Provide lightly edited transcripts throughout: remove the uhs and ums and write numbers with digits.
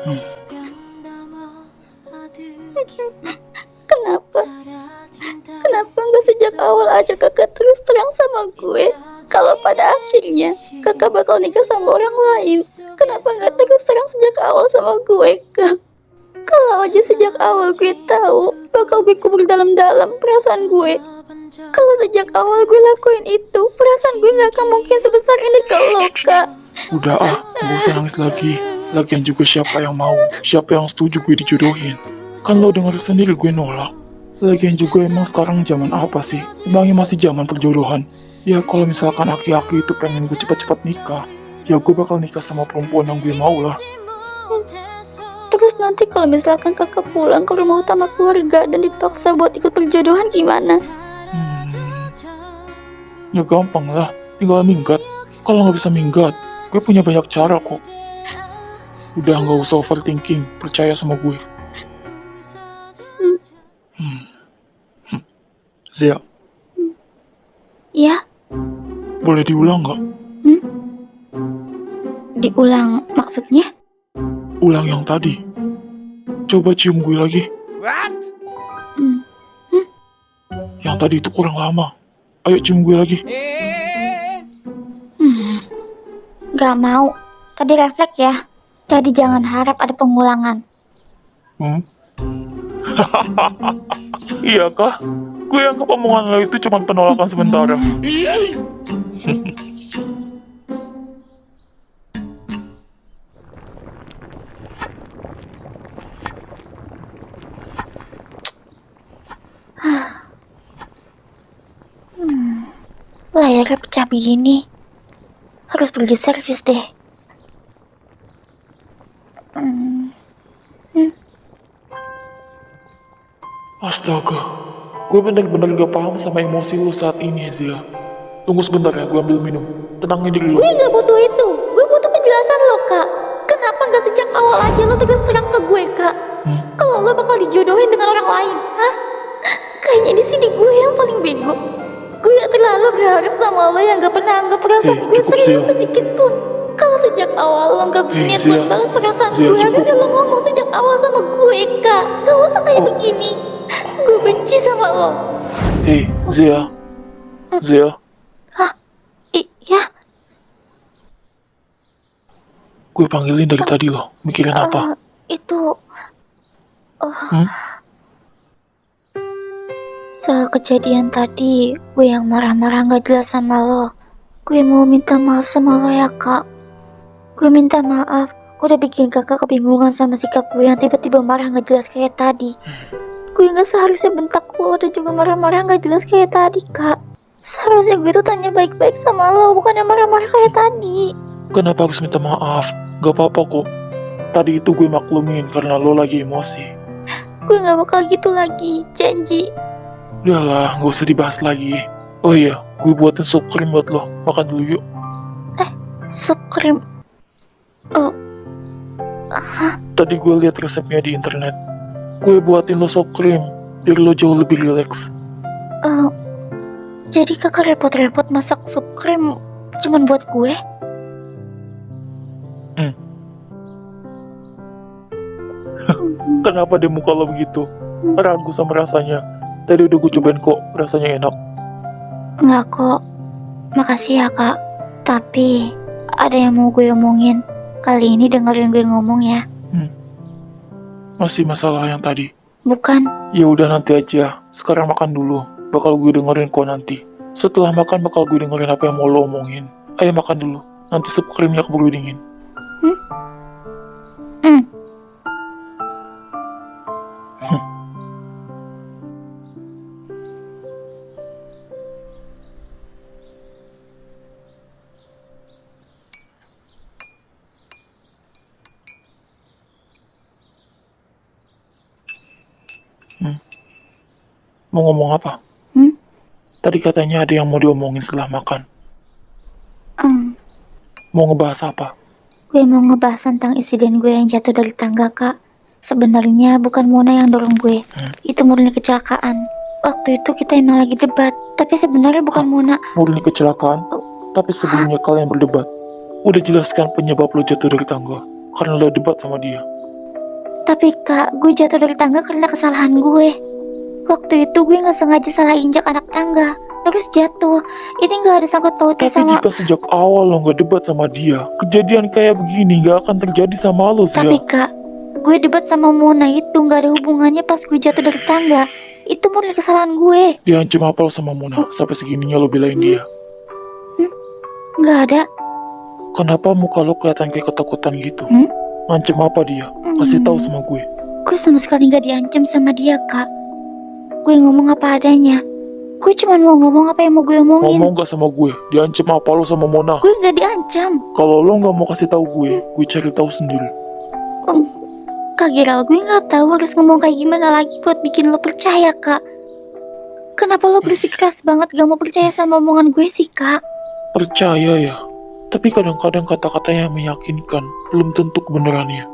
Hmm. Kenapa? Kenapa nggak sejak awal aja kakak terus terang sama gue? Kalau pada akhirnya kakak bakal nikah sama orang lain, kenapa nggak terus terang sejak awal sama gue, Kak? Kalau aja sejak awal gue tahu, bakal gue kubur dalam-dalam perasaan gue. Kalau sejak awal gue lakuin itu, perasaan gue nggak akan mungkin sebesar ini ke lo, Kak. Udah gak usah nangis lagi. Lagian juga siapa yang mau, siapa yang setuju gue dijodohin. Kan lo denger sendiri gue nolak. Lagian juga emang sekarang zaman apa sih? Emangnya masih zaman perjodohan? Ya kalau misalkan aki-aki itu pengen gue cepat-cepat nikah, ya gue bakal nikah sama perempuan yang gue mau lah. Terus nanti kalau misalkan kakak pulang ke rumah utama keluarga dan dipaksa buat ikut perjodohan gimana? Ya gampang lah, tinggal minggat. Kalau nggak bisa minggat, gue punya banyak cara kok. Udah nggak usah overthinking, percaya sama gue. Zia, Ya, boleh diulang nggak? diulang maksudnya? Ulang yang tadi. Coba cium gue lagi. Yang tadi itu kurang lama. Ayo cium gue lagi. Gak mau. Tadi refleks ya. Jadi jangan harap ada pengulangan. Iya kah? Gue anggap omongan lo itu cuma penolakan sementara. Layarnya pecah begini. Harus pergi servis deh. Astaga, gue bener-bener gak paham sama emosi lo saat ini, Zia. Tunggu sebentar ya, gue ambil minum. Tenangin diri lo. Gue gak butuh itu. Gue butuh penjelasan lo, Kak. Kenapa gak sejak awal aja lo terus terang ke gue, Kak? Kalau lo bakal dijodohin dengan orang lain, hah? Kayaknya di sini gue yang paling bego. Gue gak terlalu berharap sama lo yang gak pernah anggap perasaan gue cukup, serius Zia. sedikit pun. Kalau sejak awal lo gak berniat Zia. buat balas perasaan Zia, gue, cukup. harusnya lo ngomong sejak awal sama gue, Kak. Gak usah kayak begini. Gue benci sama lo. Hei, Zia. Zia, Iya, gue panggilin dari tadi lo. Mikirin apa? itu Hmm? soal kejadian tadi, gue yang marah-marah gak jelas sama lo. Gue mau minta maaf sama lo ya, Kak. Gue minta maaf, udah bikin kakak kebingungan sama sikap gue yang tiba-tiba marah gak jelas kayak tadi. Gue gak seharusnya bentak lo dan juga marah-marah gak jelas kayak tadi, Kak. Seharusnya gue tuh tanya baik-baik sama lo, bukannya marah-marah kayak tadi. Kenapa harus minta maaf? Gak apa-apa kok. Tadi itu gue maklumin karena lo lagi emosi. Gue gak bakal gitu lagi, janji. Udahlah, gak usah dibahas lagi. Oh iya, gue buatin sup krim buat lo. Makan dulu yuk. Sup krim. Tadi gue lihat resepnya di internet. Gue buatin lo sup krim, biar lo jauh lebih rileks. Jadi kakak repot-repot masak sup krim cuman buat gue? Kenapa deh muka lo begitu? Ragu sama rasanya. Tadi udah gue cobain kok, rasanya enak. Enggak kok. Makasih ya, Kak. Tapi ada yang mau gue omongin. Kali ini dengerin gue ngomong ya. Masih masalah yang tadi. Bukan. Ya udah nanti aja. Sekarang makan dulu. Bakal gue dengerin kok nanti. Setelah makan bakal gue dengerin apa yang mau lo omongin. Ayo makan dulu. Nanti sup krimnya keburu dingin. Mau ngomong apa? Tadi katanya ada yang mau diomongin setelah makan. Mau ngebahas apa? Gue mau ngebahas tentang insiden gue yang jatuh dari tangga, Kak. Sebenarnya bukan Mona yang dorong gue. Itu murni kecelakaan. Waktu itu kita emang lagi debat. Tapi sebenarnya bukan Mona. Murni kecelakaan? Tapi sebelumnya kalian berdebat. Udah jelaskan penyebab lo jatuh dari tangga. Karena lo debat sama dia. Tapi Kak, gue jatuh dari tangga karena kesalahan gue. Waktu itu gue nggak sengaja salah injak anak tangga, terus jatuh. Ini nggak ada sangkut pautnya Tapi sama... jika sejak awal lo nggak debat sama dia, kejadian kayak begini nggak akan terjadi sama lo sih. Tapi Kak, gue debat sama Mona itu nggak ada hubungannya pas gue jatuh dari tangga. Itu murni kesalahan gue. Diancam apa lo sama Mona? Sampai segininya lo belain dia. Nggak ada. Kenapa muka lo kelihatan kayak ketakutan gitu? Hmm? Ngancem apa dia? Kasih tahu sama gue. Gue sama sekali nggak diancam sama dia Kak. Gue ngomong apa adanya. Gue cuma mau ngomong apa yang mau gue omongin. Ngomong gak sama gue? Diancam apa lo sama Mona? Gue nggak diancam. Kalau lo nggak mau kasih tahu gue cari tahu sendiri. Kak Giral, gue nggak tahu harus ngomong kayak gimana lagi buat bikin lo percaya Kak. Kenapa lo bersikeras banget gak mau percaya sama omongan gue sih Kak? Percaya ya. Tapi kadang-kadang kata-kata yang meyakinkan belum tentu kebenarannya.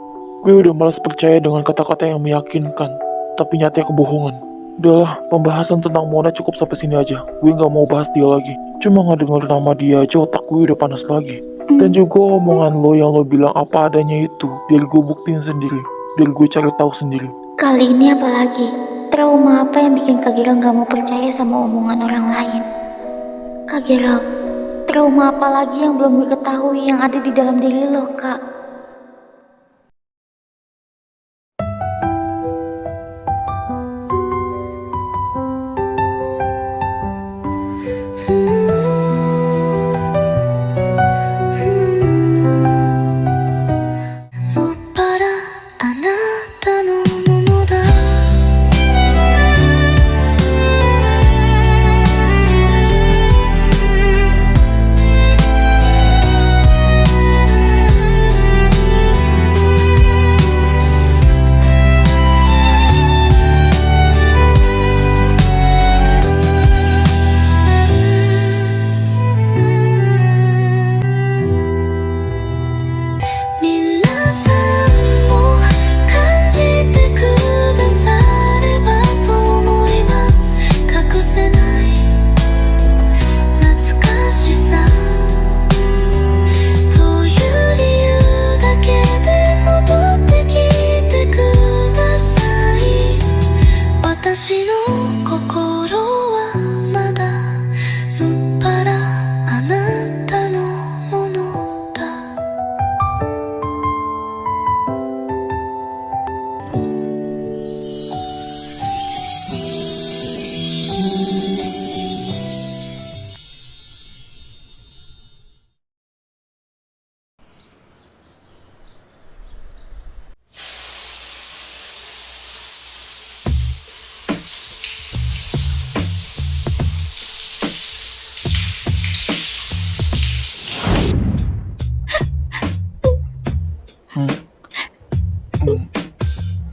Gue udah malas percaya dengan kata-kata yang meyakinkan, tapi nyatanya kebohongan. Udahlah, pembahasan tentang Mona cukup sampai sini aja. Gue nggak mau bahas dia lagi. Cuma ngedenger nama dia aja otak gue udah panas lagi. Dan juga omongan lo yang lo bilang apa adanya itu, biar gue buktiin sendiri. Biar gue cari tahu sendiri. Kali ini apa lagi? Trauma apa yang bikin Kak Giral gak mau percaya sama omongan orang lain? Kak Giral, trauma apa lagi yang belum gue ketahui yang ada di dalam diri lo Kak?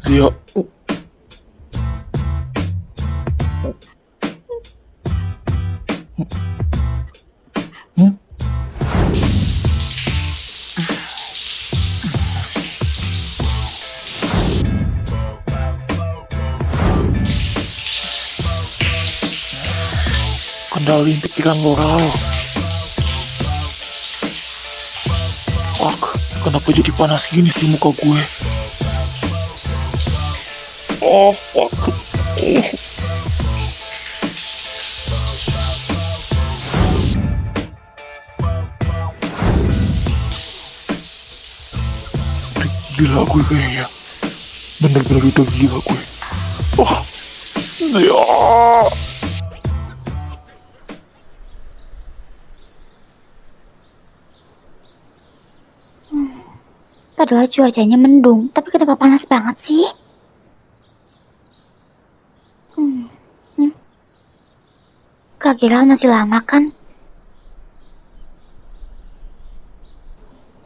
Zia. Kendaliin pikiran lo, Ral. Fuck, kenapa jadi panas gini sih muka gue? Oh, fuck. Udah gila gue kayaknya. Bener-bener udah gila gue. Oh, Zia. Padahal cuacanya mendung, tapi kenapa panas banget sih? Kak Giral masih lama kan?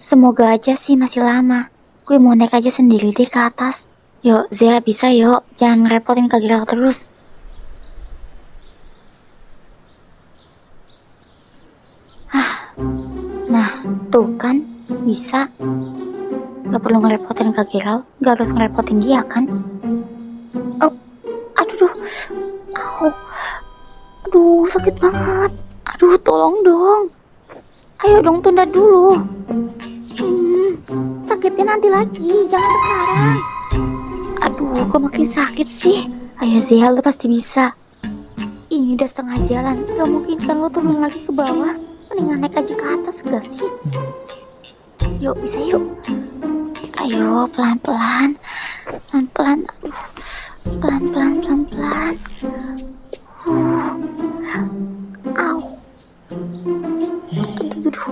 Semoga aja sih masih lama. Gue mau naik aja sendiri deh ke atas. Yuk, Zia bisa yuk. Jangan ngerepotin Kak Giral terus. Nah, tuh kan, bisa. Gak perlu ngerepotin Kak Giral, gak harus ngerepotin dia kan? Oh, aduh, aduh, sakit banget. Aduh, tolong dong. Ayo dong, tunda dulu. Sakitnya nanti lagi, jangan sekarang. Kok makin sakit sih? Ayo Zia, lo pasti bisa. Ini udah setengah jalan, gak mungkin kan lo turun lagi ke bawah. Mendingan naik aja ke atas gak sih? Yuk, bisa yuk. Ayo, pelan-pelan. Pelan-pelan, aduh. Pelan-pelan, pelan-pelan. Au. Aduh.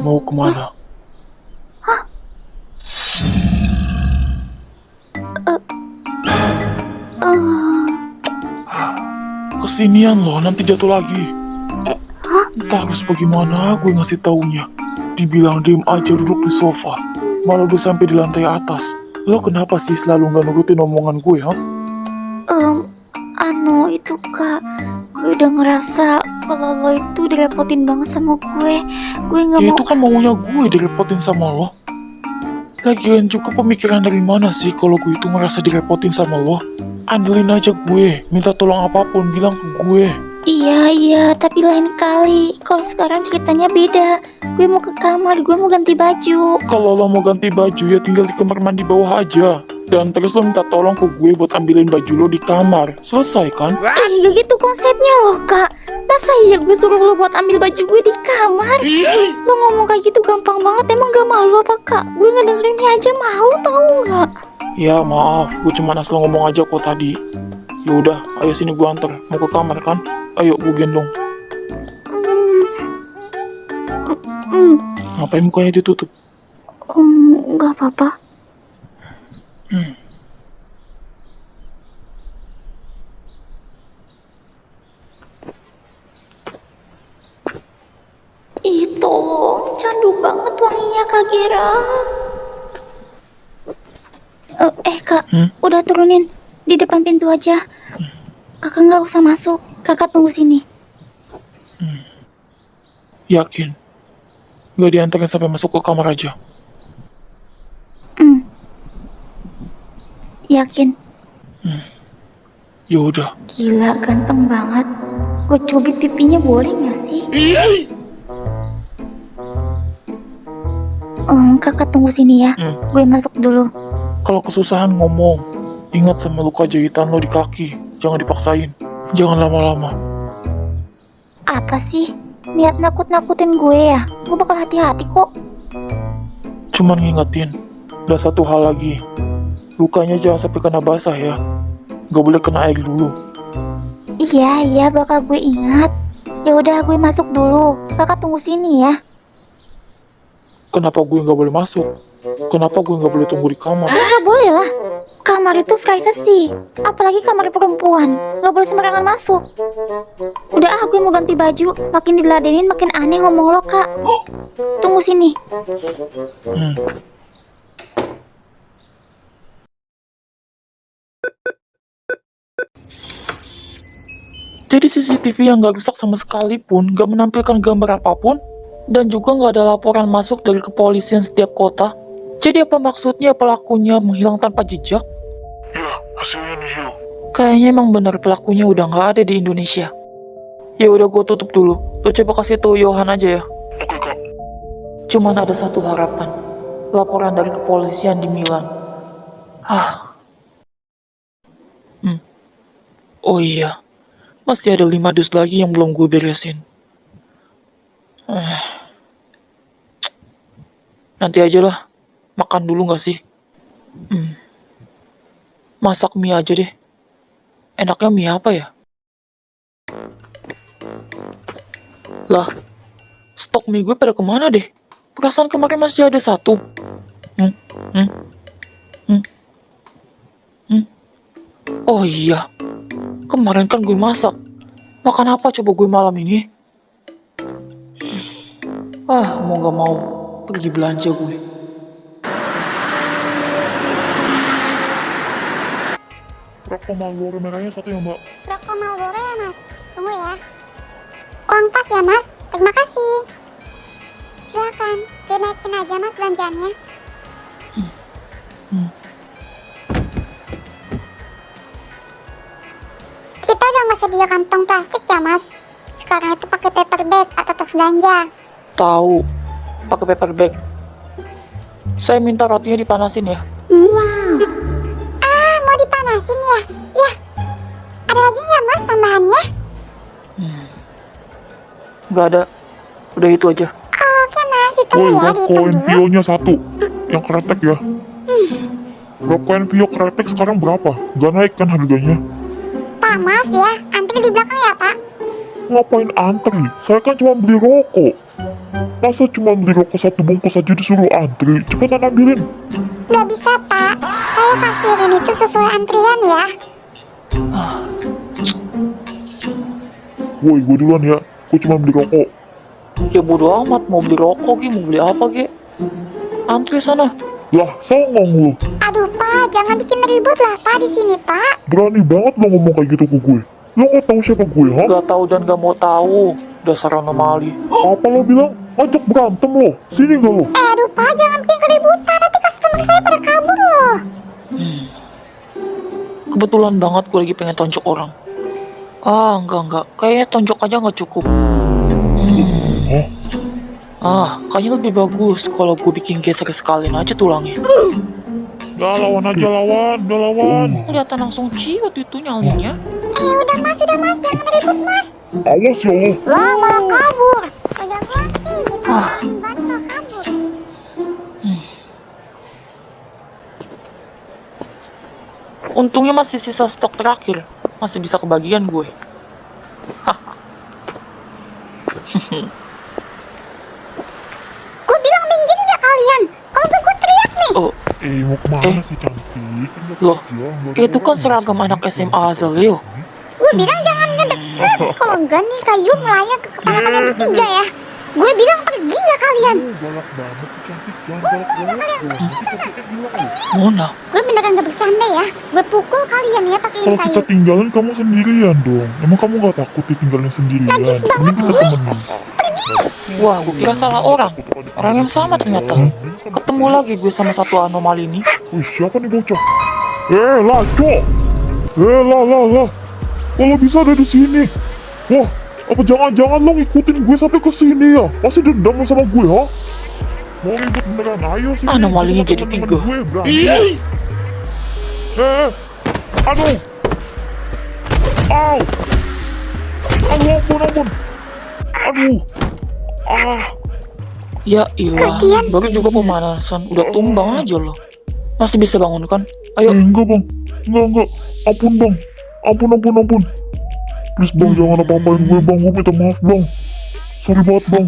Mau kemana? Kesinian loh, nanti jatuh lagi. Entah harus bagaimana gue ngasih taunya. Dibilang diem aja duduk di sofa, malah udah sampai di lantai atas. Lo kenapa sih selalu gak nurutin omongan gue, ha? Itu Kak, gue udah ngerasa kalau lo itu direpotin banget sama gue. Gue nggak Ya mau. itu kan maunya gue direpotin sama lo. Lagian juga pemikiran dari mana sih kalau gue itu ngerasa direpotin sama lo? Andelin aja gue, minta tolong apapun bilang ke gue. Iya, tapi lain kali. Kalau sekarang ceritanya beda. Gue mau ke kamar, gue mau ganti baju. Kalau lo mau ganti baju ya tinggal di kamar mandi bawah aja. Dan terus lo minta tolong ke gue buat ambilin baju lo di kamar. Selesai kan? Iya gitu konsepnya loh Kak. Masa iya gue suruh lo buat ambil baju gue di kamar? Lo ngomong kayak gitu gampang banget, emang gak malu apa Kak? Gue ngedengerinnya aja malu, tau gak? Ya maaf, gue cuma asal ngomong aja kok tadi. Ya udah, ayo sini gue anter. Mau ke kamar kan? Ayo gue gendong. Ngapain mukanya ditutup? Gak apa-apa. Itu candu banget wanginya Kak Gira. Kak, udah turunin di depan pintu aja. Kakak nggak usah masuk, kakak tunggu sini. Yakin? Gak diantarin sampai masuk ke kamar aja? Yakin? Ya udah. Gila, ganteng banget. Gue cubit pipinya boleh nggak sih? Kakak tunggu sini ya. Gue masuk dulu. Kalau kesusahan ngomong. Ingat sama luka jahitan lo di kaki. Jangan dipaksain. Jangan lama-lama. Apa sih? Niat nakut-nakutin gue ya? Gue bakal hati-hati kok. Cuman ngingetin. Dan satu hal lagi. Lukanya jangan sampai kena basah ya. Gak boleh kena air dulu. Iya, bakal gue ingat. Ya udah, gue masuk dulu. Kakak tunggu sini ya. Kenapa gue gak boleh masuk? Kenapa gue gak boleh tunggu di kamar? Nggak boleh lah. Kamar itu privacy. Apalagi kamar perempuan. Nggak boleh sembarangan masuk. Udah gue mau ganti baju. Makin diladenin makin aneh ngomong lo Kak. Tunggu sini. Jadi CCTV yang gak rusak sama sekali pun, gak menampilkan gambar apapun, dan juga gak ada laporan masuk dari kepolisian setiap kota. Jadi apa maksudnya pelakunya menghilang tanpa jejak? Ya, hasilnya nihil. Kayaknya emang benar pelakunya udah gak ada di Indonesia. Ya udah gue tutup dulu. Lo coba kasih tahu Yohan aja ya. Oke Kak. Cuman ada satu harapan. Laporan dari kepolisian di Milan. Oh iya. Masih ada 5 dus lagi yang belum gue beresin. Nanti aja lah. Makan dulu gak sih? Masak mie aja deh. Enaknya mie apa ya? Lah, stok mie gue pada kemana deh? Perasaan kemarin masih ada 1. Oh iya. Kemarin kan gue masak. Makan apa coba gue malam ini? Mau gak mau pergi belanja gue. Rokok Marlboro merahnya 1 ya mbak. Rokok Marlboro ya mas? Tunggu ya. Uang pas ya mas? Terima kasih. Silakan, dinaikin aja mas belanjaannya. dia kantong plastik ya mas? Sekarang itu pakai paper bag atau tas belanja. Tahu, pakai paper bag. Saya minta rotinya dipanasin ya. Ah, mau dipanasin ya? Ya. Ada lagi nggak mas tambahannya? Nggak ada, udah itu aja. Oke mas, ditunggu Woi, ya, rokok dihitung dulu. Envio-nya satu. Yang kretek ya. Rokok Envio kretek sekarang berapa? Gak naik kan harganya? Pak, maaf ya, antri di belakang ya pak. Ngapain antri? Saya kan cuma beli rokok. Masa cuma beli rokok satu bungkus aja disuruh antri? Cepetan ambilin. Nggak bisa pak, saya kasihin itu sesuai antrian ya. Woi, gue duluan ya. Gue cuma beli rokok. Ya bodo amat, mau beli rokok Ki, mau beli apa Ki. Antri sana. Lah, songong lu. Aduh pak, jangan bikin ribut lah pak di sini pak. Berani banget lo ngomong kayak gitu ke gue. Lo gak tahu siapa gue, ha? Gak tahu dan gak mau tahu. Dasar anomali. Apa lo bilang? Ngajak berantem lo. Sini gak lo? Aduh pak, jangan bikin keributan, nanti customer saya pada kabur loh. Kebetulan banget gue lagi pengen tonjok orang. Enggak. Kayaknya tonjok aja gak cukup. Kayaknya lebih bagus kalau gue bikin geser sekalian aja tulangnya. Udah lawan aja, lawan. Kelihatan langsung ciut itu nyalinnya. Udah mas, jangan ribut mas. Awas ya lo. Lah malah kabur. Kejagoan sih, gitu. Baru malah kabur. Untungnya masih sisa stok terakhir. Masih bisa kebagian gue. Gue bilang minggir nggak kalian? Kalau nggak gue teriak nih. Oh, Mau kemana sih cantik? loh, itu kan seragam anak SMA Azaleo. Gue bilang jangan ngedeket. Kalau enggak nih kayu melayang ke kepala kalian bertiga ya. Gue bilang pergi nggak kalian? Galak banget sih cantik. Jangan galak. Mona, Gue beneran gak bercanda ya. Gue pukul kalian ya pakai Kalau kayu. kita tinggalin kamu sendirian dong. Emang kamu gak takut ditinggalin sendirian? Najis banget Mending kita temenan. wah gue kira salah orang. Orang yang sama ternyata. Ketemu lagi gue sama satu anomali ini. Wih, siapa nih bocah? Laco! Lah. Kalau bisa ada di sini. Wah, apa jangan-jangan lo ngikutin gue sampai ke sini ya? Masih dendam lo sama gue, ha? Mau ribut beneran? Ayo sini. Anomalinya Kita jadi temen-temen 3. gue, berani. Aduh. Au. Ampun. Aduh. Ya ilah, Kalian. baru juga pemanasan. Udah tumbang aja lo. Masih bisa bangun kan? Ayo. Enggak bang. Enggak. Ampun bang. Ampun. Please bang, jangan apa-apain gue bang. Gue minta maaf bang. Sorry banget bang.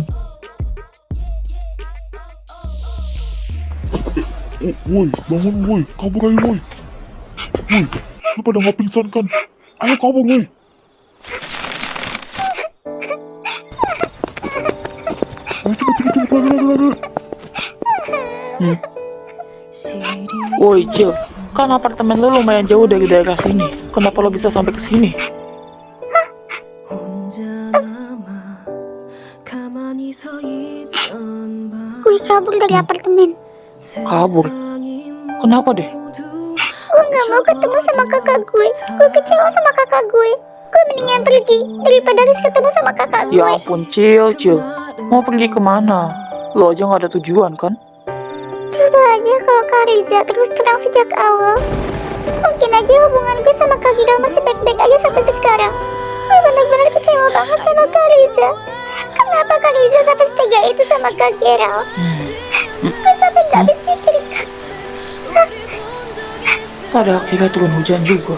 Woi, bangun woi. Kabur aja woi. Woi, lu pada nggak pingsan kan? Ayo kabur woi. Ayo cepet lagi. Woi Cil, kan apartemen lo lumayan jauh dari daerah sini. Kenapa lo bisa sampai ke sini? Gue kabur dari apartemen. Kabur? Kenapa deh? Gue gak mau ketemu sama kakak gue. Gue kecewa sama kakak gue. Gue mendingan pergi daripada harus ketemu sama kakak gue. Ya ampun Cil. Mau pergi kemana? Lo aja gak ada tujuan kan? Coba aja kalau Kak Riza terus terang sejak awal. Mungkin aja hubungan gue sama Kak Giral masih baik-baik aja sampai sekarang. Gue benar-benar kecewa banget sama Kak Riza. Kenapa Kak Riza sampai setega itu sama Kak Giral? Gue sampai gak habis pikir Kak. Pada akhirnya turun hujan juga.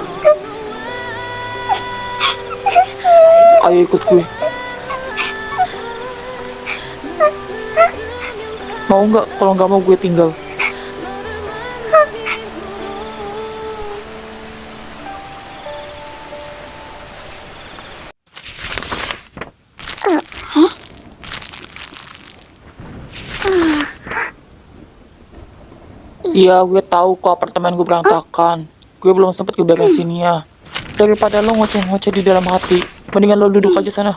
Ayo ikut gue. Mau nggak? Kalau nggak mau gue tinggal. Iya, gue tahu kok apartemen gue berantakan. Gue belum sempet keberesinnya. Daripada lo ngoceh-ngoceh di dalam hati, mendingan lo duduk aja sana.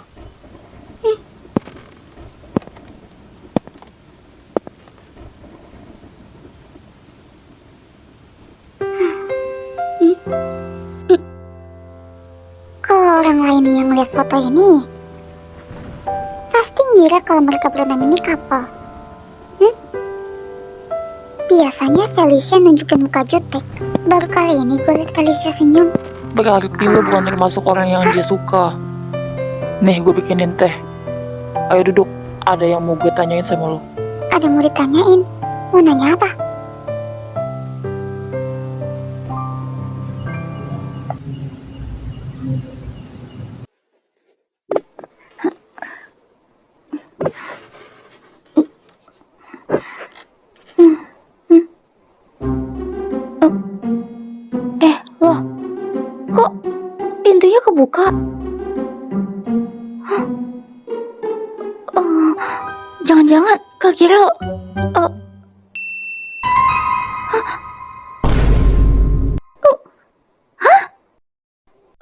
Kalau orang lain apa ini? Pasti ngira kalau mereka berenam ini couple. Biasanya Felicia nunjukin muka jutek. Baru kali ini gue liat Felicia senyum. Berarti lo bukan termasuk orang yang dia suka. Nih, gue bikinin teh. Ayo duduk, ada yang mau gue tanyain sama lo. Ada mau ditanyain. Mau nanya apa? Loh, kok pintunya kebuka? Hah? Jangan-jangan Kak Giro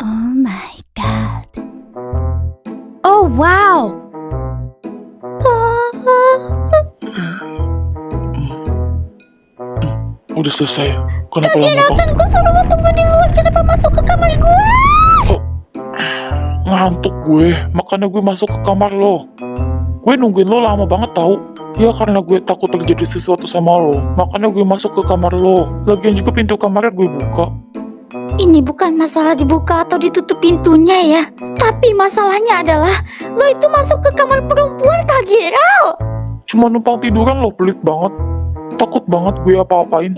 Oh my god. Oh wow. Udah selesai. Kenapa lama banget? kan gue suruh lo tunggu di luar, kenapa masuk ke kamar gue? Ngantuk gue, makanya gue masuk ke kamar lo. Gue nungguin lo lama banget tau. Ya karena gue takut terjadi sesuatu sama lo, makanya gue masuk ke kamar lo. Lagian juga pintu kamarnya gue buka. Ini bukan masalah dibuka atau ditutup pintunya ya, tapi masalahnya adalah lo itu masuk ke kamar perempuan, Kak Gerald. Cuma numpang tiduran lo, pelit banget. Takut banget gue apa-apain.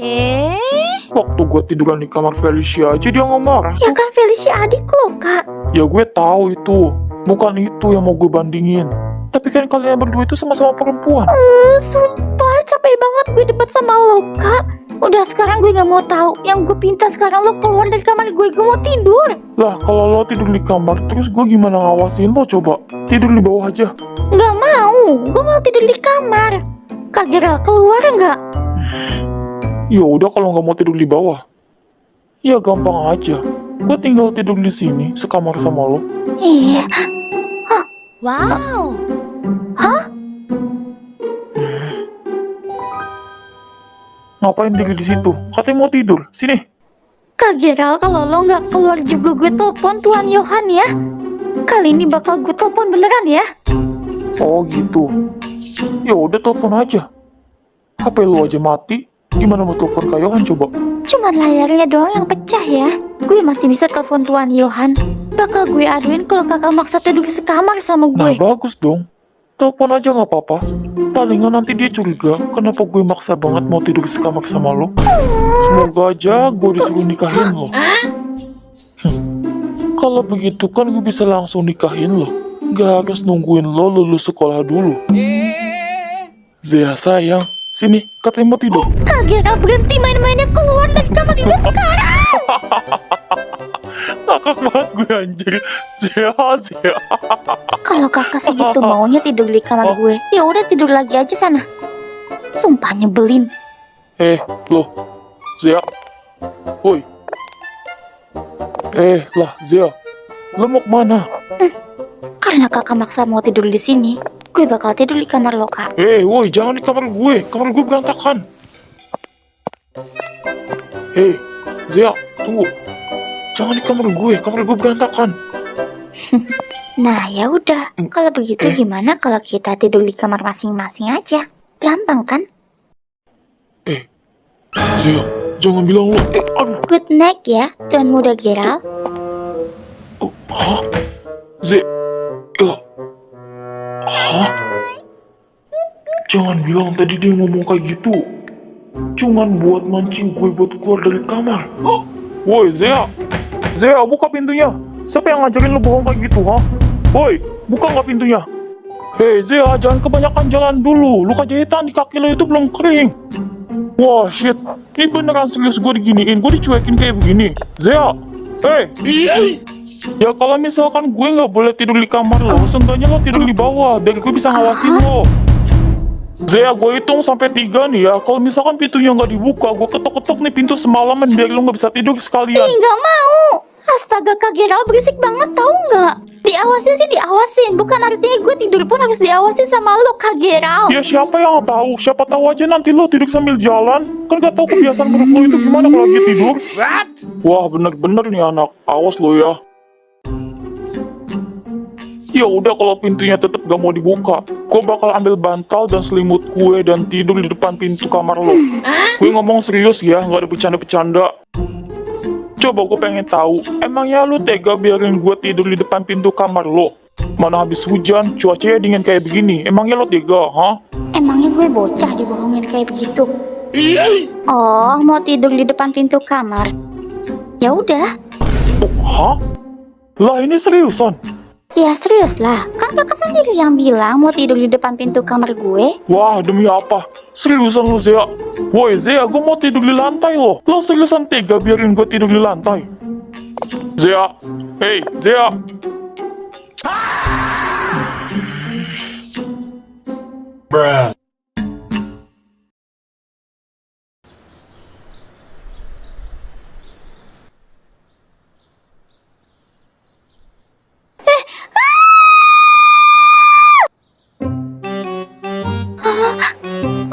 Waktu gue tiduran di kamar Felicia aja dia nggak marah. Ya kan Felicia adik lo, Kak. Ya gue tahu itu. Bukan itu yang mau gue bandingin. Tapi kan kalian berdua itu sama-sama perempuan. Sumpah capek banget gue debat sama lo, Kak. Udah sekarang gue nggak mau tahu. Yang gue minta sekarang lo keluar dari kamar gue mau tidur. Lah kalau lo tidur di kamar, terus gue gimana ngawasin lo coba? Tidur di bawah aja. Nggak mau, gue mau tidur di kamar. Kak Gerald keluar nggak? Ya udah kalau nggak mau tidur di bawah. Ya gampang aja. Gue tinggal tidur di sini, sekamar sama lo. Iya. Wow. Ngapain diri di situ? Katanya mau tidur. Sini. Kak Gerald, kalau lo nggak keluar juga gue telepon Tuan Yohan ya. Kali ini bakal gue telepon beneran ya. Oh gitu. Ya udah telepon aja. HP lu aja mati. Gimana mau telepon Kak Yohan coba? Cuman layarnya doang yang pecah ya. Gue masih bisa telepon Tuan Yohan. Bakal gue aduin kalau kakak maksa tidur sekamar sama Nah gue. bagus dong. Telepon aja nggak apa-apa. Palingan nanti dia curiga kenapa gue maksa banget mau tidur sekamar sama lo. Semoga aja gue disuruh nikahin lo. Kalau begitu kan gue bisa langsung nikahin lo. Gak harus nungguin lo lulus sekolah dulu. Zea sayang, sini katanya mau tidur. Kak Gerald berhenti main-mainnya, keluar dari kamar ini sekarang. Ngakak banget gue anjir. Zea. Kalau kakak segitu maunya tidur di kamar gue, ya udah tidur lagi aja sana. Sumpah nyebelin. Lo, Zea. Woi. Lah Zea. Lo mau kemana? Karena kakak maksa mau tidur di sini, gue bakal tidur di kamar lo, Kak. Woi, jangan di kamar gue. Kamar gue berantakan. Zea, tunggu. Jangan di kamar gue berantakan. Nah, ya udah. Kalau begitu gimana kalau kita tidur di kamar masing-masing aja? Gampang kan? Zea, jangan bilang lo. Aduh. Good night ya, Tuan Muda Gerald. Hah? Zea. Hah? Jangan bilang tadi dia ngomong kayak gitu. Cuman buat mancing gue buat keluar dari kamar. Woi, Zea. Zea, buka pintunya. Siapa yang ngajarin lu bohong kayak gitu, ha? Woi, buka nggak pintunya? Zea, jangan kebanyakan jalan dulu. Luka jahitan di kaki lo itu belum kering. Wah, shit. Ini beneran serius gue diginiin. Gue dicuekin kayak begini. Zea, ya kalau misalkan gue nggak boleh tidur di kamar lo, seenggaknya lo tidur di bawah, biar gue bisa ngawasin lo. Zea, gue hitung sampai 3 nih ya. Kalau misalkan pintunya nggak dibuka, gue ketok-ketok nih pintu semalaman biar lo nggak bisa tidur sekalian. Nggak mau. Astaga, Kak Gerald berisik banget tahu nggak? Diawasin sih diawasin, bukan artinya gue tidur pun harus diawasin sama lo, Kak Gerald. Ya siapa yang tahu? Siapa tahu aja nanti lo tidur sambil jalan. Kan gak tahu kebiasaan menurut lo itu gimana kalau lagi tidur. Wah, bener-bener nih anak. Awas lo ya. Ya udah kalau pintunya tetap gak mau dibuka, gue bakal ambil bantal dan selimut gue dan tidur di depan pintu kamar lo. Gue ngomong serius ya, gak ada bercanda-bercanda. Coba gue pengen tahu, emangnya lu tega biarin gue tidur di depan pintu kamar lo? Mana habis hujan, cuacanya dingin kayak begini, emangnya lo tega, ha? Emangnya gue bocah dibohongin kayak begitu? Oh, mau tidur di depan pintu kamar? Ya udah. Oh, hah? Lah ini seriusan? Ya serius lah, kan kakak sendiri yang bilang mau tidur di depan pintu kamar gue. Wah, demi apa? Seriusan lu, Zea? Woi, Zea, gue mau tidur di lantai loh. Lo seriusan tega biarin gue tidur di lantai? Zea, hey, Zea.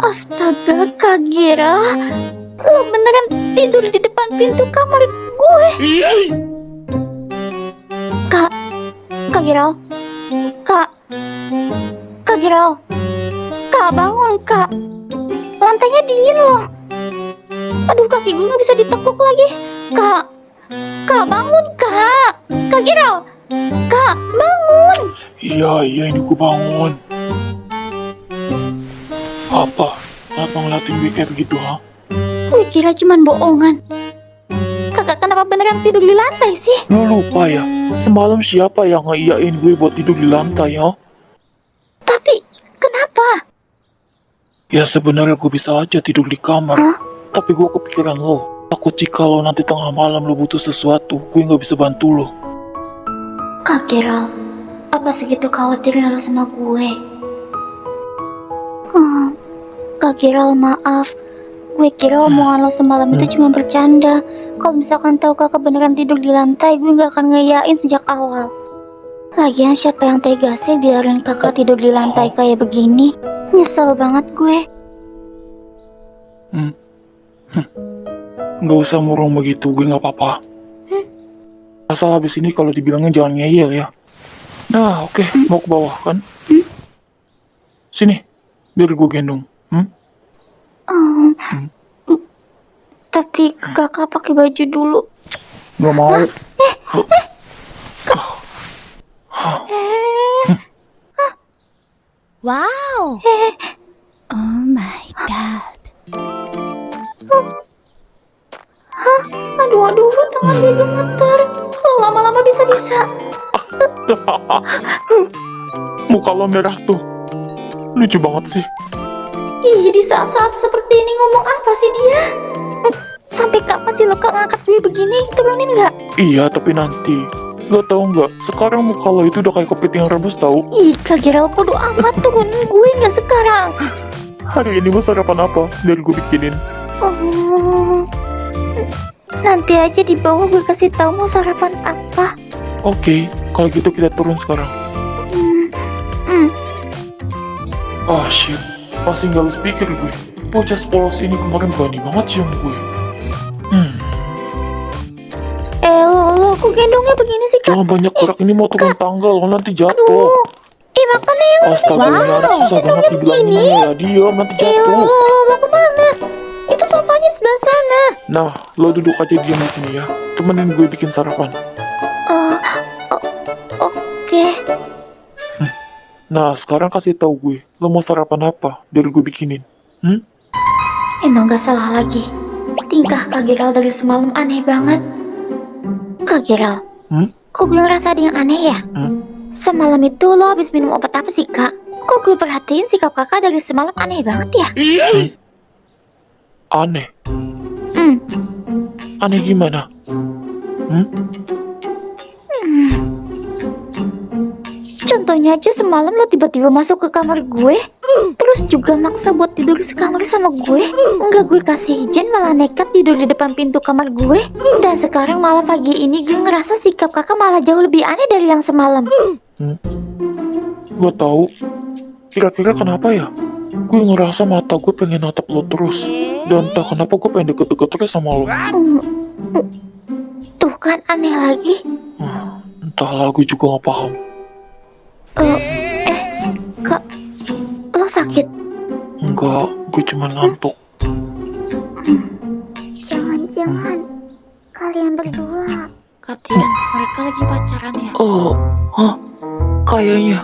Astaga, Kak Gira, lo beneran tidur di depan pintu kamar gue? Kak Gira, Kak Gira, Kak bangun Kak, lantainya dingin loh. Aduh, kaki gue nggak bisa ditekuk lagi. Kak bangun Kak Gira, Kak bangun. Iya, ini gue bangun. Apa? Kenapa ngeliatin gue kayak begitu, ha? Gue kira cuman bohongan. Kakak kenapa beneran tidur di lantai sih? Lo lupa ya? Semalam siapa yang ngeiyain gue buat tidur di lantai, ha? Tapi kenapa? Ya sebenarnya gue bisa aja tidur di kamar. Hah? Tapi gue kepikiran lo. Takut sih kalau nanti tengah malam lo butuh sesuatu, gue nggak bisa bantu lo. Kak Gira, apa segitu khawatirnya lo sama gue? Kak Gira, maaf. Gue kira omongan lo semalam itu cuma bercanda. Kalau misalkan tahu kakak beneran tidur di lantai, gue nggak akan ngeyain sejak awal. Lagian siapa yang tega sih biarin kakak tidur di lantai kayak begini? Nyesel banget gue. Nggak usah murung begitu, gue nggak apa-apa. Asal habis ini kalau dibilangnya jangan ngeyel ya. Nah, oke, mau ke bawah kan? Sini, biar gue gendong. Tapi kakak pakai baju dulu. Nggak mau. Wow! Oh my god. Aduh, tangan gue gemeter. Kalau lama-lama bisa-bisa. Muka lo merah tuh. Lucu banget sih. Ih, di saat-saat seperti ini ngomong apa sih dia? Sampai kapan sih lo kak ngangkat gue begini? Turunin nggak? Iya, tapi nanti. Gak tau nggak? Sekarang muka lo itu udah kayak kepiting rebus tau. Ih, Kak Gira, bodo amat, turunin gue nggak sekarang. Hari ini mau sarapan apa? Biar gue bikinin. Oh, nanti aja di bawah gue kasih tahu mau sarapan apa. Oke, kalau gitu kita turun sekarang. Ah shit, masih nggak habis pikir gue. Bocah polos ini kemarin berani banget cium gue. Lo kok gendongnya begini sih kak? Jangan banyak gerak, ini mau turun tangga lo, nanti jatuh. Aduh, makanya yang Astaga, ini anak susah banget dibilangin ya. Diam, nanti jatuh. mau kemana? Itu sofanya di sebelah sana. Nah, lo duduk aja diam di sini ya. Temenin gue bikin sarapan. Oke. Nah, sekarang kasih tahu gue, lo mau sarapan apa? Biar gue bikinin. Emang gak salah lagi. Tingkah Kak Gira dari semalam aneh banget. Kak Gira, kok gue ngerasa ada yang aneh ya? Semalam itu lo habis minum obat apa sih kak? Kok gue perhatiin sikap kakak dari semalam aneh banget ya? Aneh? Aneh gimana? Contohnya aja semalam lo tiba-tiba masuk ke kamar gue, terus juga maksa buat tidur sekamar sama gue. Enggak gue kasih izin, malah nekat tidur di depan pintu kamar gue. Dan sekarang malah pagi ini gue ngerasa sikap kakak malah jauh lebih aneh dari yang semalam. Gue tahu. Kira-kira kenapa ya? Gue ngerasa mata gue pengen natap lo terus. Dan entah kenapa gue pengen deket-deket terus sama lo. Tuh kan aneh lagi. Entahlah, gue juga gak paham. Kak, lo sakit? Enggak, gue cuma ngantuk. Jangan-jangan kalian berdua. Katian, mereka lagi pacaran ya? Oh, hah? Kayaknya.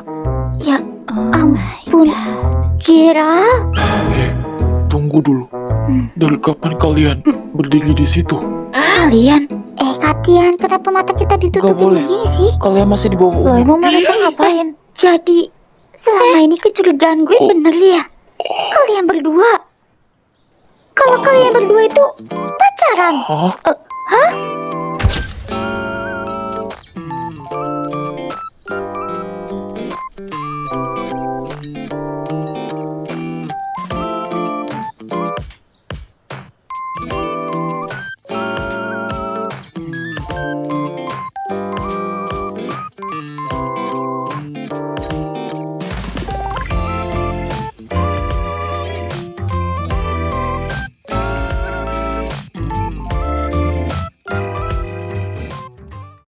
Ya Oh my ampun, god. Kira. Tunggu dulu. Dari kapan kalian berdiri di situ? Kalian? Katian, kenapa mata kita Gak ditutupin boleh. begini sih? Kalian masih di bawah Loh, umur. emang mereka ngapain? Jadi, selama ini kecurigaan gue bener ya? Kalian berdua? Kalau kalian berdua itu pacaran? Hah?